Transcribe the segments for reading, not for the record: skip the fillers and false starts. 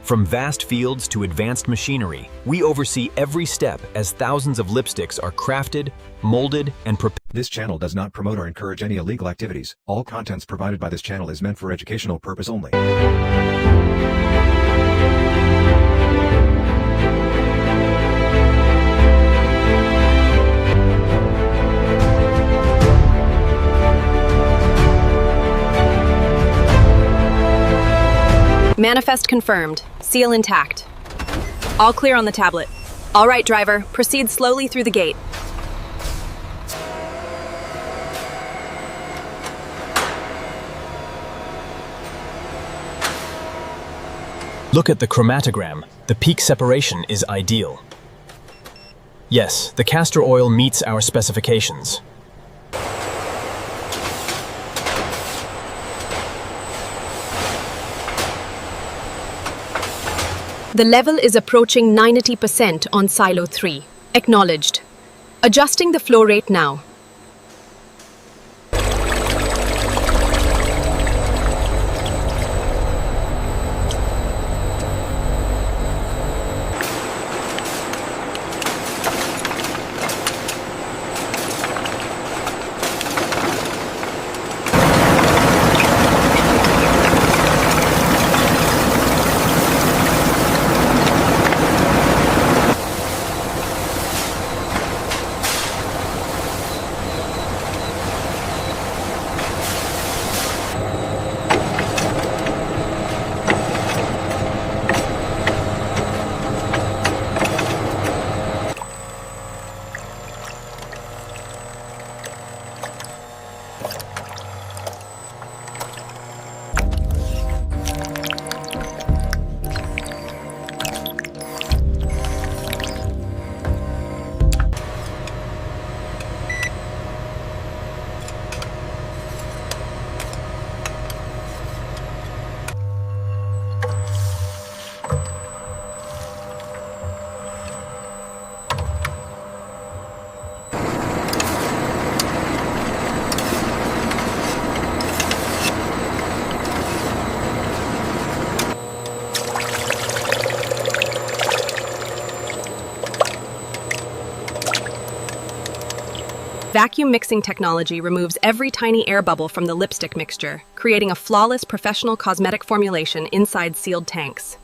From vast fields to advanced machinery, we oversee every step as thousands of lipsticks are crafted, molded, and prepared. This channel does not promote or encourage any illegal activities. All contents provided by this channel is meant for educational purpose only. Manifest confirmed. Seal intact. All clear on the tablet. All right, driver, proceed slowly through the gate. Look at the chromatogram. The peak separation is ideal. Yes, the castor oil meets our specifications. The level is approaching 90% on silo 3. Acknowledged. Adjusting the flow rate now. Vacuum mixing technology removes every tiny air bubble from the lipstick mixture, creating a flawless professional cosmetic formulation inside sealed tanks.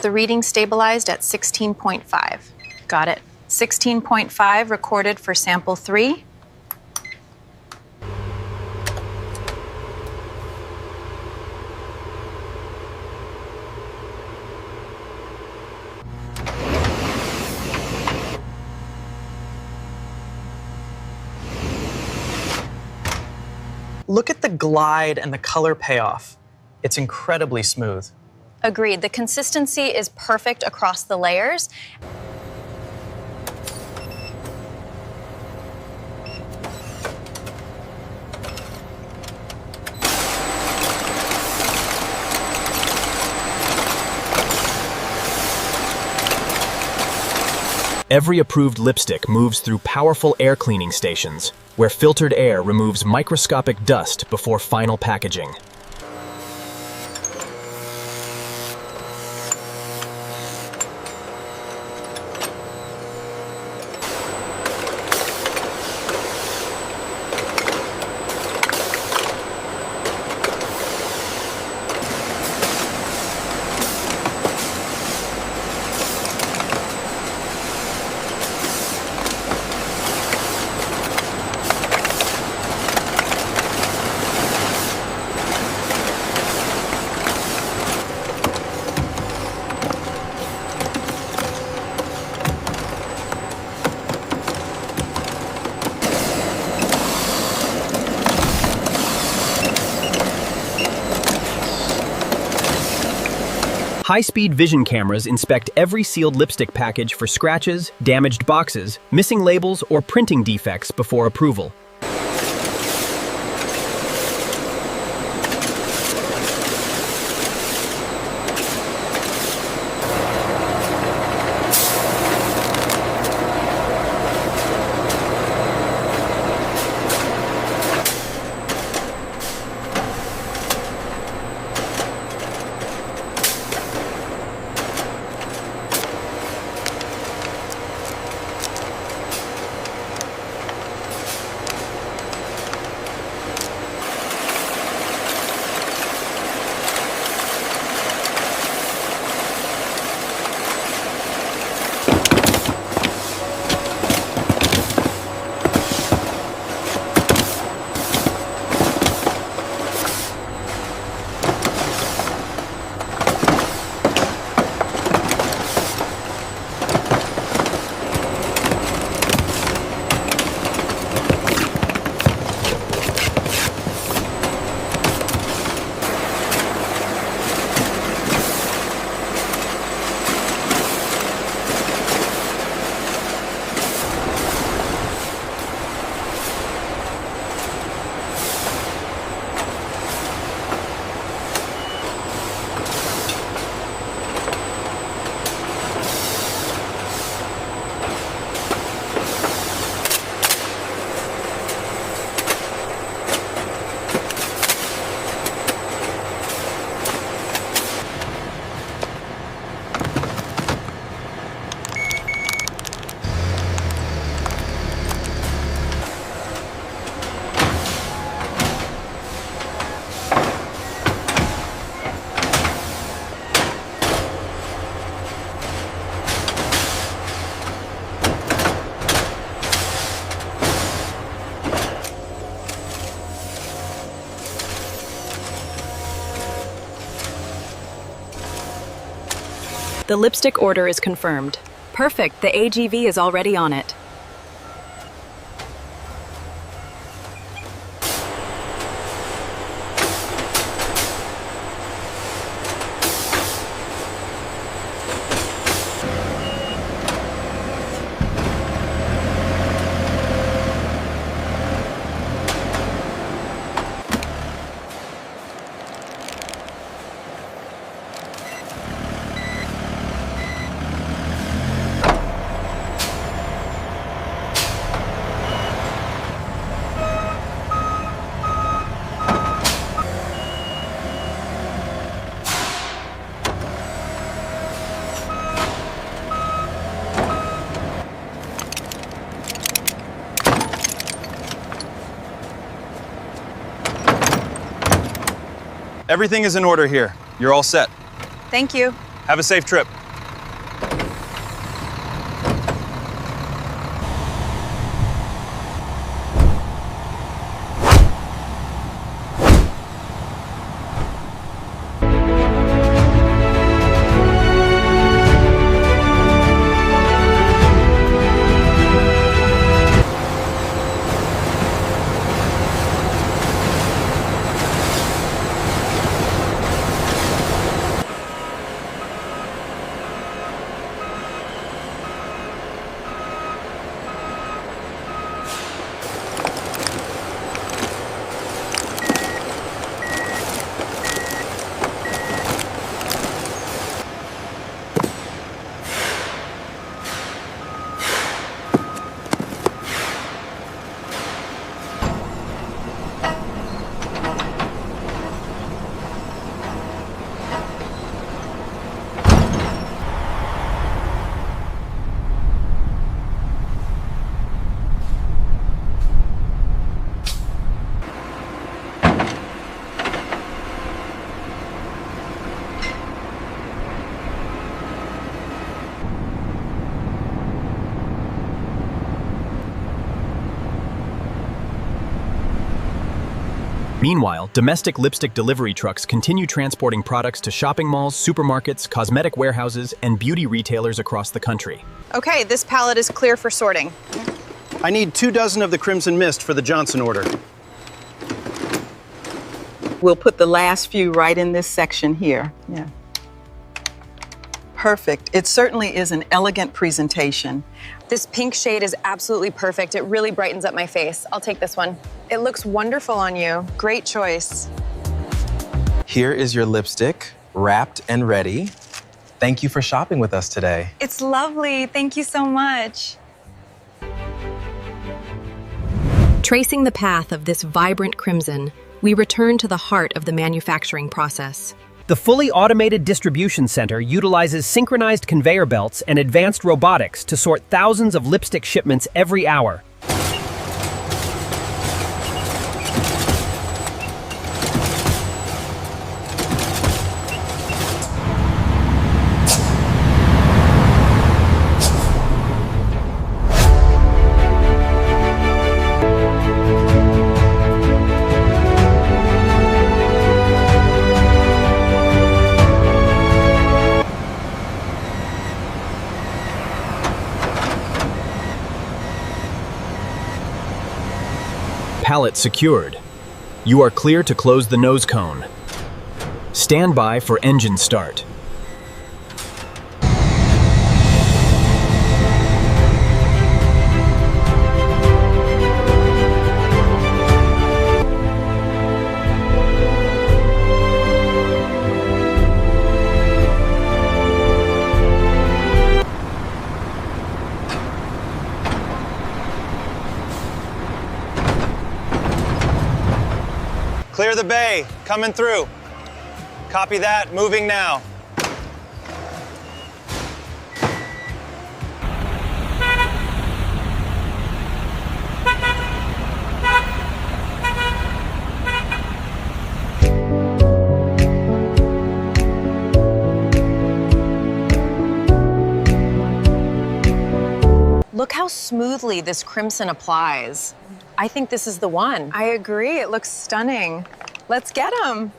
The reading stabilized at 16.5. Got it. 16.5 recorded for sample 3. Look at the glide and the color payoff. It's incredibly smooth. Agreed. The consistency is perfect across the layers. Every approved lipstick moves through powerful air cleaning stations, where filtered air removes microscopic dust before final packaging. High-speed vision cameras inspect every sealed lipstick package for scratches, damaged boxes, missing labels, or printing defects before approval. The lipstick order is confirmed. Perfect, the AGV is already on it. Everything is in order here. You're all set. Thank you. Have a safe trip. Meanwhile, domestic lipstick delivery trucks continue transporting products to shopping malls, supermarkets, cosmetic warehouses, and beauty retailers across the country. Okay, this pallet is clear for sorting. I need 2 dozen of the Crimson Mist for the Johnson order. We'll put the last few right in this section here. Yeah. Perfect. It certainly is an elegant presentation. This pink shade is absolutely perfect. It really brightens up my face. I'll take this one. It looks wonderful on you. Great choice. Here is your lipstick, wrapped and ready. Thank you for shopping with us today. It's lovely. Thank you so much. Tracing the path of this vibrant crimson, we return to the heart of the manufacturing process. The fully automated distribution center utilizes synchronized conveyor belts and advanced robotics to sort thousands of lipstick shipments every hour. Pallet secured. You are clear to close the nose cone. Stand by for engine start. Clear the bay, coming through. Copy that, moving now. Look how smoothly this crimson applies. I think this is the one. I agree, it looks stunning. Let's get them.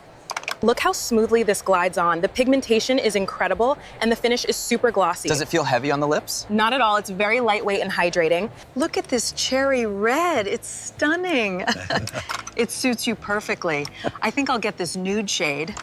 Look how smoothly this glides on. The pigmentation is incredible and the finish is super glossy. Does it feel heavy on the lips? Not at all. It's very lightweight and hydrating. Look at this cherry red. It's stunning. It suits you perfectly. I think I'll get this nude shade.